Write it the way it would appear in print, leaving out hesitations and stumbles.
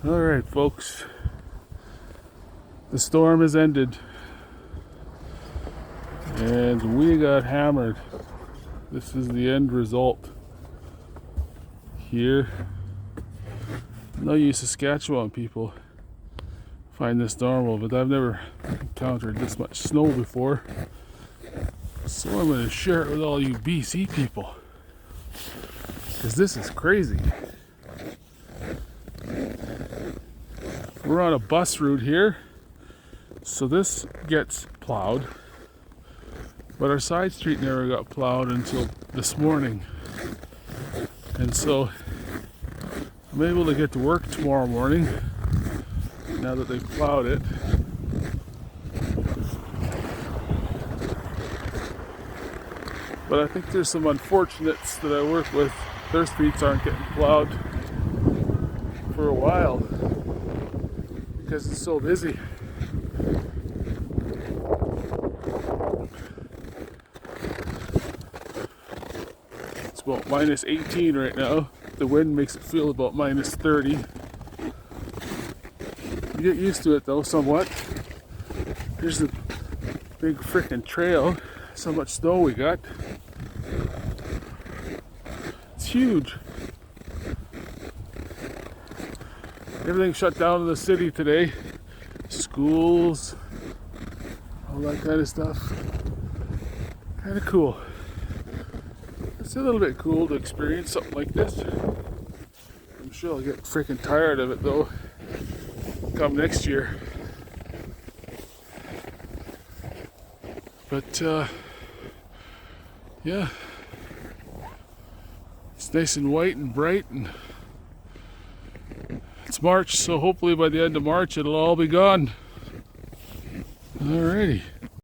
Alright, folks. The storm has ended. And we got hammered. This is the end result. Here. I know you Saskatchewan people find this normal, but I've never encountered this much snow before. So I'm going to share it with all you BC people. Because this is crazy. We're on a bus route here, so this gets plowed, but our side street never got plowed until this morning, and so I'm able to get to work tomorrow morning now that they've plowed it. But I think there's some unfortunates that I work with, their streets aren't getting plowed for a while because it's so busy. It's about minus 18 right now. The wind makes it feel about minus 30. You get used to it though, somewhat. Here's the big frickin' trail. So much snow we got. It's huge. Everything shut down in the city today. Schools, all that kind of stuff. Kind of cool. It's a little bit cool to experience something like this. I'm sure I'll get freaking tired of it though come next year. But yeah, it's nice and white and bright, and it's March, so hopefully by the end of March it'll all be gone. Alrighty.